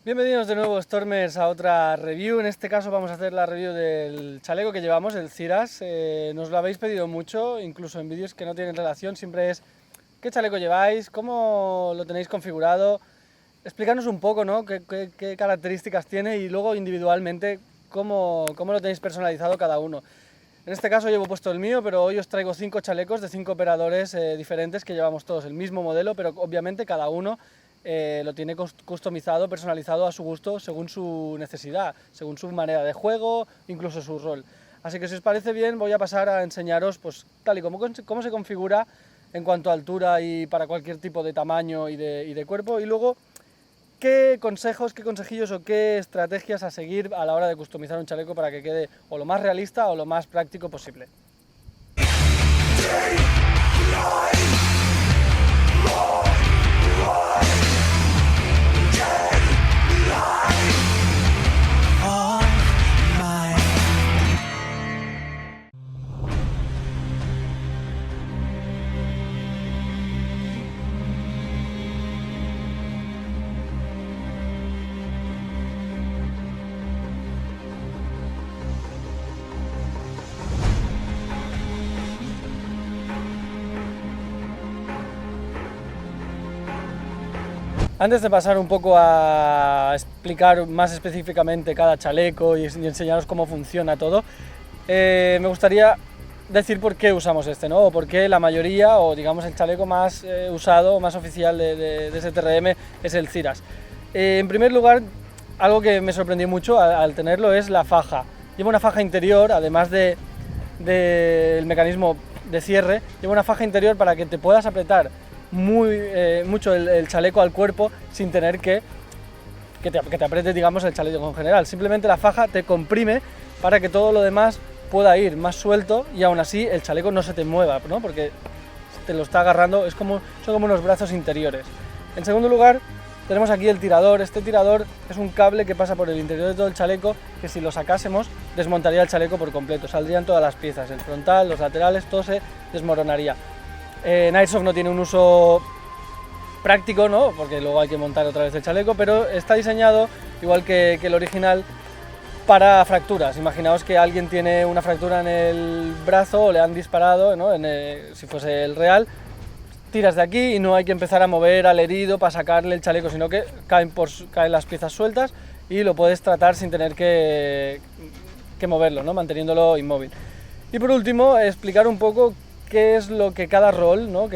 Bienvenidos de nuevo, Stormers, a otra review. En este caso vamos a hacer la review del chaleco que llevamos, el Ciras. Nos lo habéis pedido mucho, incluso en vídeos que no tienen relación. Siempre es qué chaleco lleváis, cómo lo tenéis configurado. Explícanos un poco, ¿no? qué características tiene y luego individualmente cómo lo tenéis personalizado cada uno. En este caso llevo puesto el mío, pero hoy os traigo 5 chalecos de 5 operadores diferentes que llevamos todos el mismo modelo, pero obviamente cada uno lo tiene customizado, personalizado a su gusto, según su necesidad, según su manera de juego, incluso su rol. Así que si os parece bien voy a pasar a enseñaros pues, tal y cómo se configura en cuanto a altura y para cualquier tipo de tamaño y de cuerpo, y luego qué consejos, qué consejillos o qué estrategias a seguir a la hora de customizar un chaleco para que quede o lo más realista o lo más práctico posible. Antes de pasar un poco a explicar más específicamente cada chaleco y enseñaros cómo funciona todo, me gustaría decir por qué usamos este, ¿no? O por qué la mayoría, o digamos el chaleco más usado, más oficial de STRM es el Ciras. En primer lugar, algo que me sorprendió mucho al tenerlo es la faja. Lleva una faja interior, además del mecanismo de cierre, lleva una faja interior para que te puedas apretar mucho el chaleco al cuerpo sin tener que te apriete, digamos, el chaleco en general. Simplemente la faja te comprime para que todo lo demás pueda ir más suelto y aún así el chaleco no se te mueva, ¿no? Porque te lo está agarrando, son como unos brazos interiores. En segundo lugar, tenemos aquí el tirador. Este tirador es un cable que pasa por el interior de todo el chaleco, que si lo sacásemos desmontaría el chaleco por completo, saldrían todas las piezas, el frontal, los laterales, todo se desmoronaría. Nightsoft no tiene un uso práctico, ¿no? Porque luego hay que montar otra vez el chaleco, pero está diseñado, igual que el original, para fracturas. Imaginaos que alguien tiene una fractura en el brazo o le han disparado, ¿no? Si fuese el real, tiras de aquí y no hay que empezar a mover al herido para sacarle el chaleco, sino que caen las piezas sueltas y lo puedes tratar sin tener que moverlo, ¿no? Manteniéndolo inmóvil. Y por último, explicar un poco qué es lo que cada rol, ¿no?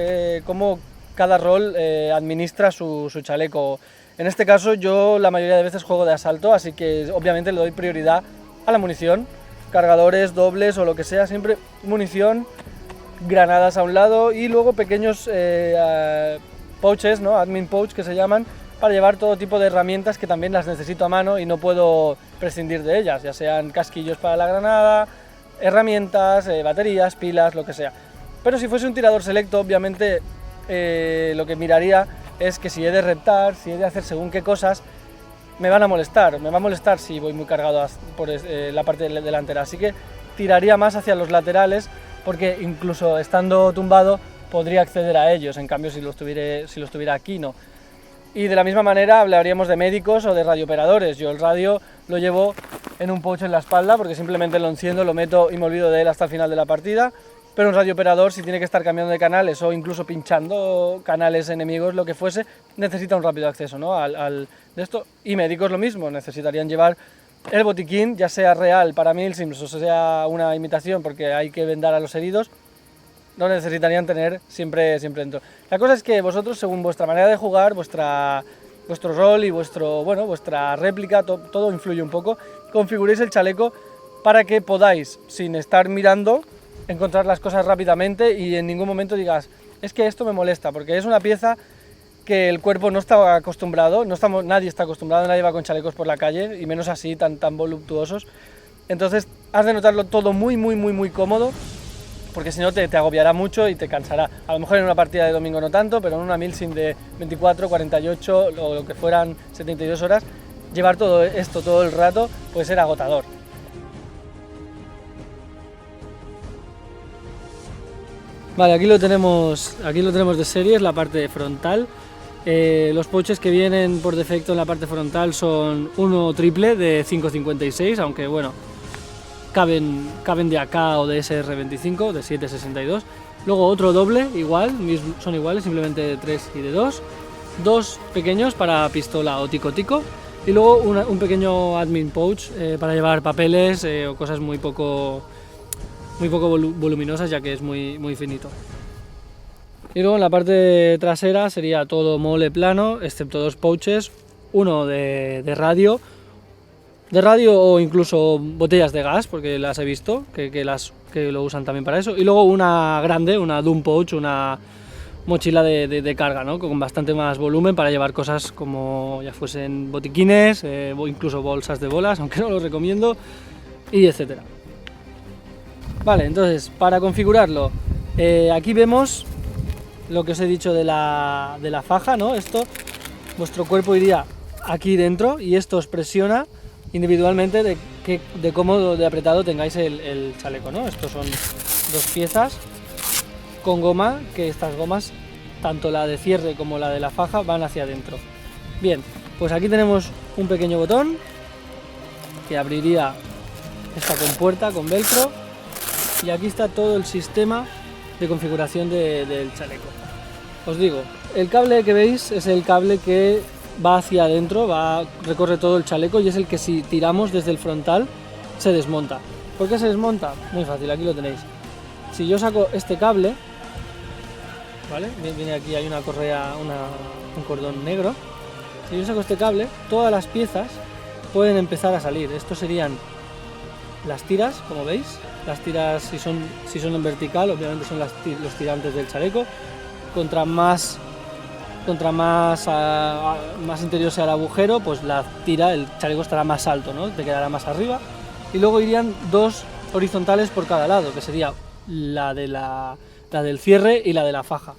Cómo cada rol administra su chaleco. En este caso yo la mayoría de veces juego de asalto, así que obviamente le doy prioridad a la munición, cargadores dobles o lo que sea, siempre munición, granadas a un lado y luego pequeños pouches, ¿no? Admin pouch que se llaman, para llevar todo tipo de herramientas que también las necesito a mano y no puedo prescindir de ellas, ya sean casquillos para la granada, herramientas, baterías, pilas, lo que sea. Pero si fuese un tirador selecto, obviamente lo que miraría es que si he de reptar, si he de hacer según qué cosas, me va a molestar si voy muy cargado por la parte delantera, así que tiraría más hacia los laterales, porque incluso estando tumbado podría acceder a ellos, en cambio si lo estuviera aquí no. Y de la misma manera hablaríamos de médicos o de radiooperadores. Yo el radio lo llevo en un pouch en la espalda porque simplemente lo enciendo, lo meto y me olvido de él hasta el final de la partida. Pero un radiooperador, si tiene que estar cambiando de canales o incluso pinchando canales enemigos, lo que fuese, necesita un rápido acceso, ¿no? de esto. Y médicos lo mismo, necesitarían llevar el botiquín, ya sea real para milsims o sea una imitación porque hay que vendar a los heridos, lo necesitarían tener siempre dentro. La cosa es que vosotros, según vuestra manera de jugar, vuestro rol y vuestra réplica, todo influye un poco, configuréis el chaleco para que podáis, sin estar mirando, encontrar las cosas rápidamente y en ningún momento digas, es que esto me molesta, porque es una pieza que el cuerpo no está acostumbrado, nadie está acostumbrado, nadie va con chalecos por la calle, y menos así, tan voluptuosos. Entonces has de notarlo todo muy cómodo, porque si no te agobiará mucho y te cansará. A lo mejor en una partida de domingo no tanto, pero en una milsim de 24, 48 o lo que fueran 72 horas, llevar todo esto todo el rato puede ser agotador. Vale, aquí lo tenemos de serie, es la parte frontal. Los pouches que vienen por defecto en la parte frontal son uno triple de 5,56, aunque bueno, caben de AK o de SR25, de 7,62. Luego otro doble, igual, son iguales, simplemente de 3 y de 2. Dos pequeños para pistola o tico-tico. Y luego un pequeño admin pouch para llevar papeles o cosas muy poco voluminosas, ya que es muy finito. Y luego en la parte trasera sería todo mole plano, excepto dos pouches, uno de radio o incluso botellas de gas, porque las he visto, que lo usan también para eso. Y luego una grande, una Doom Pouch, una mochila de carga, ¿no? Con bastante más volumen para llevar cosas como ya fuesen botiquines, o incluso bolsas de bolas, aunque no lo recomiendo, y etcétera. Vale, entonces para configurarlo, aquí vemos lo que os he dicho de la faja, ¿no? Vuestro cuerpo iría aquí dentro y esto os presiona individualmente de cómo de apretado tengáis el chaleco, ¿no? Estos son dos piezas con goma, que estas gomas, tanto la de cierre como la de la faja, van hacia adentro. Bien, pues aquí tenemos un pequeño botón que abriría esta compuerta con velcro y aquí está todo el sistema de configuración del chaleco. Os digo, el cable que veis es el cable que va hacia adentro, recorre todo el chaleco y es el que si tiramos desde el frontal se desmonta. ¿Por qué se desmonta? Muy fácil, aquí lo tenéis. Si yo saco este cable, ¿vale? Viene aquí, hay una correa, un cordón negro. Si yo saco este cable, todas las piezas pueden empezar a salir. Estos serían las tiras, como veis. Las tiras, si son en vertical, obviamente son los tirantes del chaleco. Contra más interior sea el agujero, pues el chaleco estará más alto, ¿no? Te quedará más arriba. Y luego irían dos horizontales por cada lado, que sería la del cierre y la de la faja.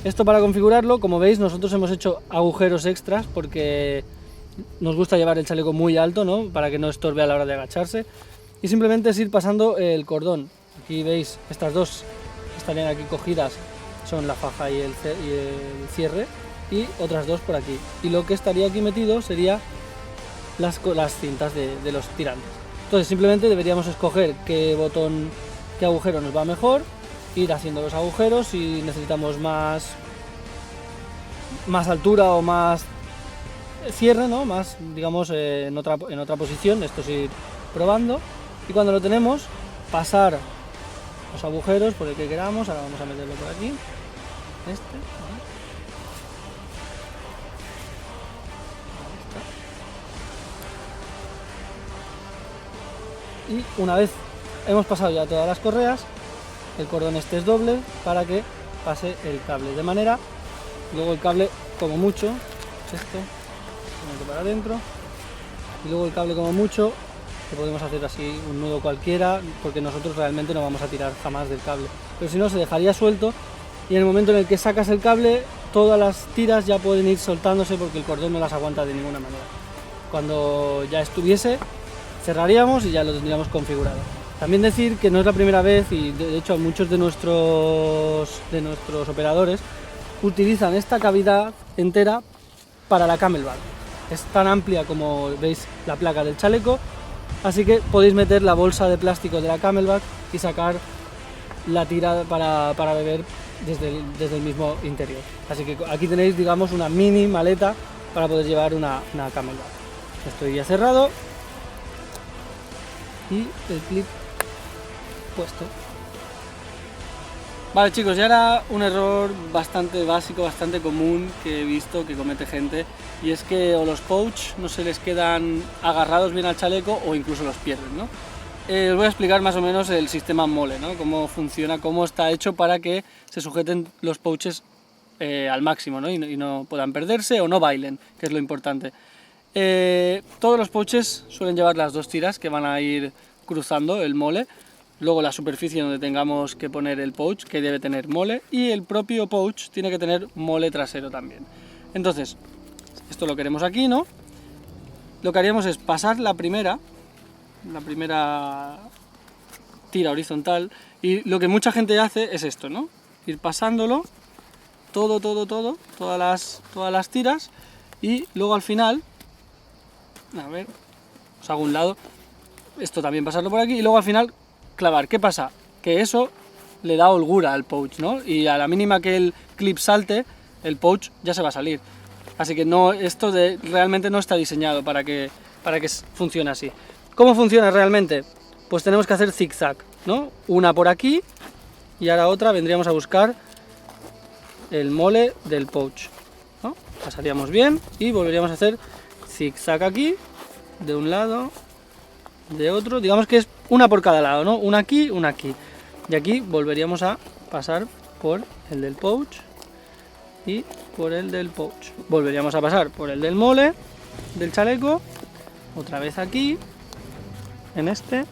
Esto para configurarlo, como veis, nosotros hemos hecho agujeros extras porque nos gusta llevar el chaleco muy alto, ¿no? Para que no estorbe a la hora de agacharse. Y simplemente es ir pasando el cordón. Aquí veis, estas dos estarían aquí cogidas, son la faja y el cierre, y otras dos por aquí. Y lo que estaría aquí metido sería las cintas de los tirantes. Entonces simplemente deberíamos escoger qué agujero nos va mejor, ir haciendo los agujeros. Si necesitamos más altura o más cierre, ¿no? Más, digamos, en otra posición, esto es ir probando. Y cuando lo tenemos, pasar los agujeros por el que queramos. Ahora vamos a meterlo por aquí, ¿vale? Y una vez hemos pasado ya todas las correas, el cordón este es doble para que pase el cable, de manera, luego el cable como mucho, esto, se mete para adentro, y luego el cable como mucho, que podemos hacer así un nudo cualquiera, porque nosotros realmente no vamos a tirar jamás del cable, pero si no se dejaría suelto, y en el momento en el que sacas el cable, todas las tiras ya pueden ir soltándose porque el cordón no las aguanta de ninguna manera. Cuando ya estuviese, cerraríamos y ya lo tendríamos configurado. También decir que no es la primera vez, y de hecho muchos de nuestros operadores utilizan esta cavidad entera para la camelback. Es tan amplia como veis la placa del chaleco, así que podéis meter la bolsa de plástico de la camelback y sacar la tira para beber desde el mismo interior. Así que aquí tenéis, digamos, una mini maleta para poder llevar una camelback. Esto ya cerrado y el clip puesto. Vale, chicos, y ahora un error bastante básico, bastante común que he visto que comete gente, y es que o los pouch no se les quedan agarrados bien al chaleco o incluso los pierden, ¿no? Os voy a explicar más o menos el sistema mole, ¿no? Cómo funciona, cómo está hecho para que se sujeten los pouches al máximo, ¿no? Y no puedan perderse o no bailen, que es lo importante. Todos los pouches suelen llevar las dos tiras que van a ir cruzando el mole, luego la superficie donde tengamos que poner el pouch, que debe tener mole, y el propio pouch tiene que tener mole trasero también. Entonces, esto lo queremos aquí, ¿no? Lo que haríamos es pasar la primera tira horizontal, y lo que mucha gente hace es esto, ¿no? Ir pasándolo todas las tiras, y luego al final, a ver, os hago un lado, esto también pasarlo por aquí, y luego al final clavar. ¿Qué pasa? Que eso le da holgura al pouch, ¿no? Y a la mínima que el clip salte, el pouch ya se va a salir. Así que no, realmente no está diseñado para que funcione así. ¿Cómo funciona realmente? Pues tenemos que hacer zigzag, ¿no? Una por aquí y ahora otra, vendríamos a buscar el mole del pouch, ¿no? Pasaríamos bien y volveríamos a hacer zigzag aquí, de un lado, de otro, digamos que es una por cada lado, ¿no? Una aquí, una aquí. Y aquí volveríamos a pasar por el del pouch y por el del pouch. Volveríamos a pasar por el del mole, del chaleco, otra vez aquí, en este.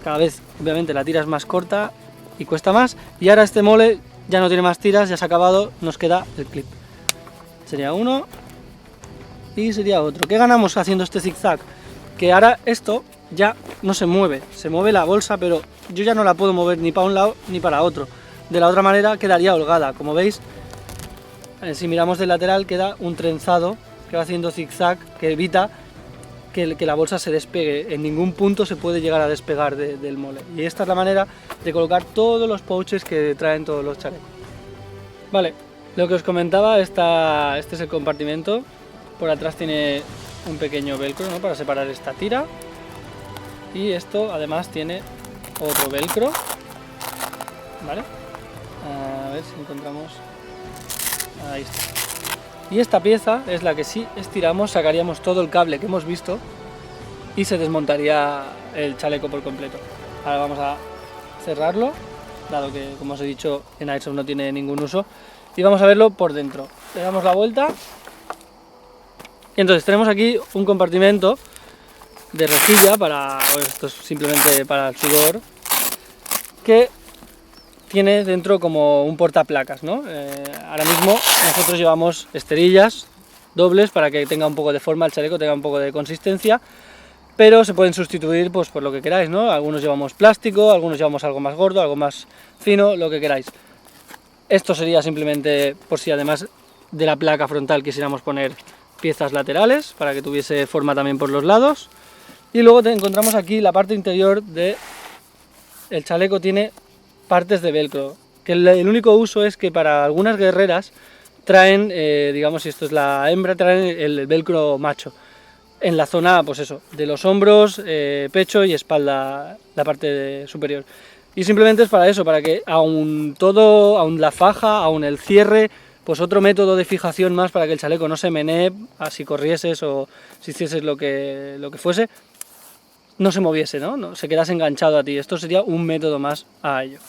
Cada vez, obviamente, la tira es más corta y cuesta más. Y ahora este mole ya no tiene más tiras, ya se ha acabado, nos queda el clip. Sería uno y sería otro. ¿Qué ganamos haciendo este zigzag? Que ahora esto ya no se mueve la bolsa, pero yo ya no la puedo mover ni para un lado ni para otro. De la otra manera quedaría holgada. Como veis, si miramos de lateral queda un trenzado que va haciendo zigzag, que evita que la bolsa se despegue. En ningún punto se puede llegar a despegar del mole. Y esta es la manera de colocar todos los pouches que traen todos los chalecos. Vale, lo que os comentaba, este es el compartimento. Por atrás tiene un pequeño velcro, ¿no?, para separar esta tira. Y esto además tiene otro velcro. Vale, a ver si encontramos. Ahí está. Y esta pieza es la que, si estiramos, sacaríamos todo el cable que hemos visto y se desmontaría el chaleco por completo. Ahora vamos a cerrarlo, dado que, como os he dicho, en Airsoft no tiene ningún uso, y vamos a verlo por dentro. Le damos la vuelta y entonces tenemos aquí un compartimento de rejilla esto es simplemente para el sudor, que tiene dentro como un portaplacas, ¿no? Ahora mismo nosotros llevamos esterillas dobles para que tenga un poco de forma el chaleco, tenga un poco de consistencia, pero se pueden sustituir pues por lo que queráis, ¿no? Algunos llevamos plástico, algunos llevamos algo más gordo, algo más fino, lo que queráis. Esto sería simplemente por si además de la placa frontal quisiéramos poner piezas laterales para que tuviese forma también por los lados. Y luego encontramos aquí la parte interior del chaleco, tiene partes de velcro, que el único uso es que para algunas guerreras traen, digamos, si esto es la hembra, traen el velcro macho en la zona, pues eso, de los hombros, pecho y espalda, la parte superior. Y simplemente es para eso, para que aún la faja, aún el cierre, pues otro método de fijación más para que el chaleco no se menee, si corrieses o si hicieses lo que fuese, no se moviese, ¿no? No se quedase enganchado a ti. Esto sería un método más a ello.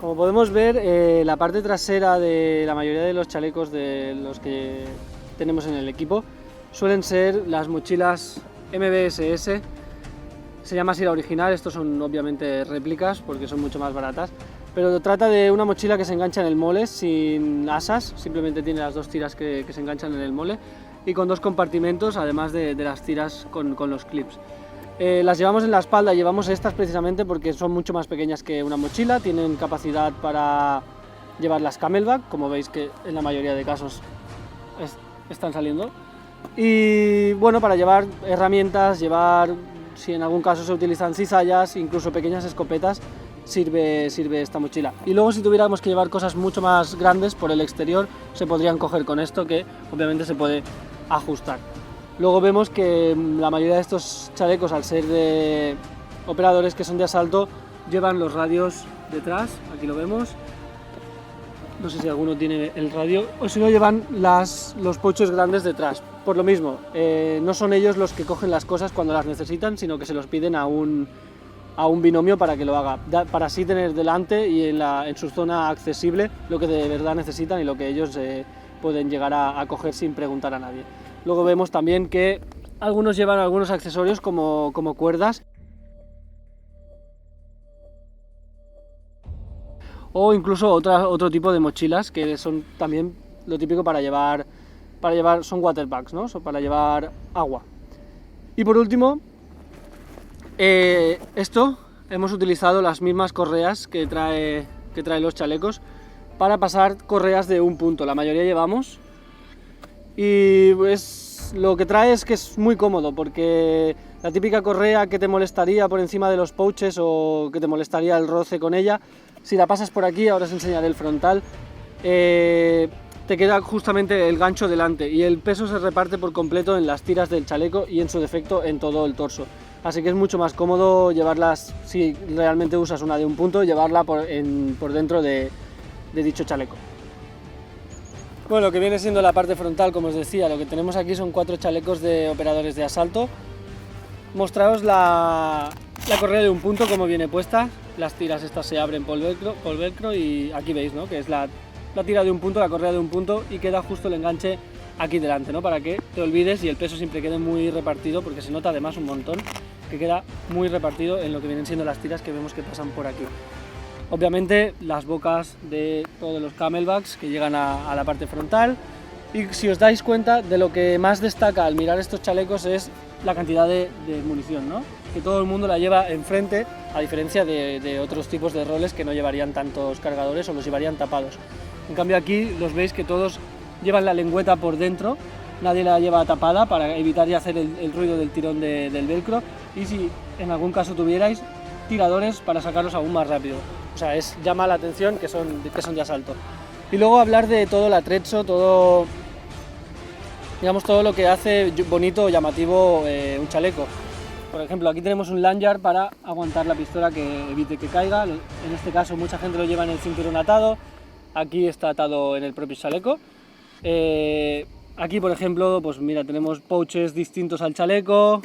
Como podemos ver, la parte trasera de la mayoría de los chalecos de los que tenemos en el equipo suelen ser las mochilas MBSS. Se llama así la original, estos son obviamente réplicas porque son mucho más baratas, pero trata de una mochila que se engancha en el mole sin asas, simplemente tiene las dos tiras que se enganchan en el mole y con dos compartimentos, además de las tiras con los clips. Las llevamos en la espalda, llevamos estas precisamente porque son mucho más pequeñas que una mochila, tienen capacidad para llevar las camelback, como veis que en la mayoría de casos están saliendo, y bueno, para llevar herramientas, si en algún caso se utilizan cizallas, incluso pequeñas escopetas, sirve esta mochila. Y luego si tuviéramos que llevar cosas mucho más grandes por el exterior, se podrían coger con esto, que obviamente se puede ajustar. Luego vemos que la mayoría de estos chalecos, al ser de operadores que son de asalto, llevan los radios detrás, aquí lo vemos, no sé si alguno tiene el radio, o si no llevan los pouches grandes detrás. Por lo mismo, no son ellos los que cogen las cosas cuando las necesitan, sino que se los piden a un binomio para que lo haga, para así tener delante y en su zona accesible lo que de verdad necesitan y lo que ellos pueden llegar a coger sin preguntar a nadie. Luego vemos también que algunos llevan algunos accesorios como cuerdas, o incluso otro tipo de mochilas que son también lo típico para llevar son water bags, ¿no? Para llevar agua. Y por último, hemos utilizado las mismas correas que trae los chalecos para pasar correas de un punto. La mayoría llevamos, y pues lo que trae es que es muy cómodo, porque la típica correa que te molestaría por encima de los pouches o que te molestaría el roce con ella, si la pasas por aquí, ahora os enseñaré el frontal, te queda justamente el gancho delante y el peso se reparte por completo en las tiras del chaleco y en su defecto en todo el torso. Así que es mucho más cómodo llevarlas, si realmente usas una de un punto, llevarla por dentro de dicho chaleco. Bueno, lo que viene siendo la parte frontal, como os decía, lo que tenemos aquí son 4 chalecos de operadores de asalto. Mostraros la correa de un punto, como viene puesta. Las tiras estas se abren por velcro y aquí veis, ¿no? Que es la tira de un punto, la correa de un punto, y queda justo el enganche aquí delante, ¿no? Para que te olvides y el peso siempre quede muy repartido, porque se nota además un montón que queda muy repartido en lo que vienen siendo las tiras que vemos que pasan por aquí. Obviamente las bocas de todos los camelbacks que llegan a la parte frontal, y si os dais cuenta, de lo que más destaca al mirar estos chalecos es la cantidad de munición, ¿no? Que todo el mundo la lleva enfrente, a diferencia de otros tipos de roles que no llevarían tantos cargadores o los llevarían tapados. En cambio aquí los veis que todos llevan la lengüeta por dentro, nadie la lleva tapada para evitar ya hacer el ruido del tirón del velcro, y si en algún caso tuvierais, tiradores para sacarlos aún más rápido. O sea, llama la atención que son de asalto. Y luego hablar de todo el atrecho, todo lo que hace bonito o llamativo un chaleco. Por ejemplo, aquí tenemos un lanyard para aguantar la pistola, que evite que caiga. En este caso mucha gente lo lleva en el cinturón atado, aquí está atado en el propio chaleco. Aquí, por ejemplo, pues mira, tenemos pouches distintos al chaleco.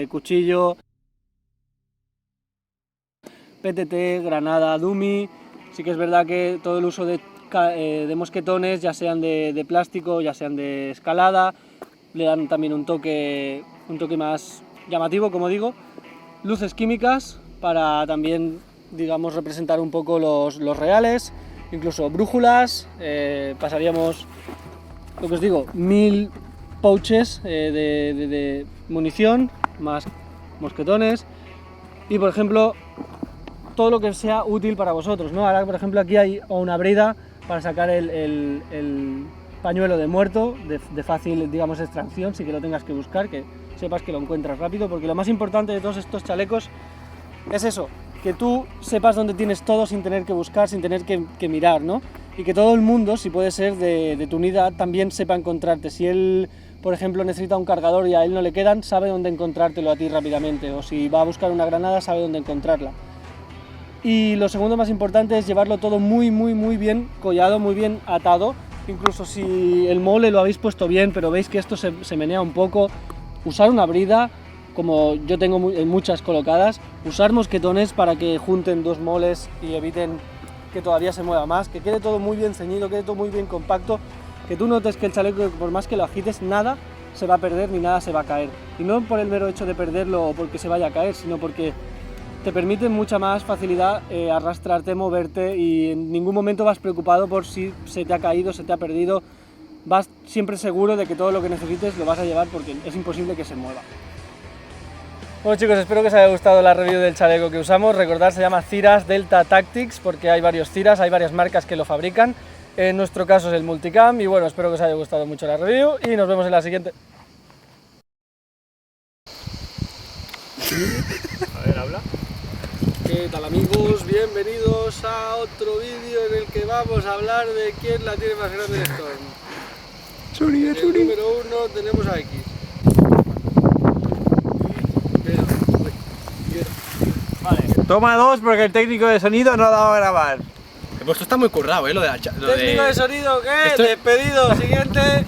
Cuchillo, PTT, granada, dummy. Sí que es verdad que todo el uso de mosquetones, ya sean de plástico, ya sean de escalada, le dan también un toque más llamativo, como digo. Luces químicas para también, digamos, representar un poco los reales, incluso brújulas. Pasaríamos, lo que os digo, 1000 pouches de munición, más mosquetones, y por ejemplo todo lo que sea útil para vosotros, ¿no? Ahora, por ejemplo, aquí hay una brida para sacar el pañuelo de muerto de fácil, digamos, extracción, sin que lo tengas que buscar, que sepas que lo encuentras rápido, porque lo más importante de todos estos chalecos es eso, que tú sepas dónde tienes todo sin tener que buscar, sin tener que mirar, ¿no? Y que todo el mundo, si puede ser de tu unidad, también sepa encontrarte. Si él, por ejemplo, necesita un cargador y a él no le quedan, sabe dónde encontrártelo a ti rápidamente, o si va a buscar una granada, sabe dónde encontrarla. Y lo segundo más importante es llevarlo todo muy bien collado, muy bien atado. Incluso si el mole lo habéis puesto bien, pero veis que esto se menea un poco, usar una brida, como yo tengo muchas colocadas, usar mosquetones para que junten 2 moles y eviten que todavía se mueva más, que quede todo muy bien ceñido, quede todo muy bien compacto, que tú notes que el chaleco, por más que lo agites, nada se va a perder ni nada se va a caer. Y no por el mero hecho de perderlo o porque se vaya a caer, sino porque te permite mucha más facilidad arrastrarte, moverte, y en ningún momento vas preocupado por si se te ha caído, se te ha perdido. Vas siempre seguro de que todo lo que necesites lo vas a llevar, porque es imposible que se mueva. Bueno, chicos, espero que os haya gustado la review del chaleco que usamos. Recordad, se llama Ciras Delta Tactics porque hay varios Ciras, hay varias marcas que lo fabrican. En nuestro caso es el Multicam, y bueno, espero que os haya gustado mucho la review y nos vemos en la siguiente. A ver, habla. Que ¿Qué tal amigos? Bienvenidos a otro vídeo en el que vamos a hablar de quién la tiene más grande el Storm. Suri, En el número 1 tenemos a X. Vale. Toma 2 porque el técnico de sonido no ha dado a grabar. Pues esto está muy currado, lo de ¿Técnico de sonido qué? Esto... Despedido, siguiente.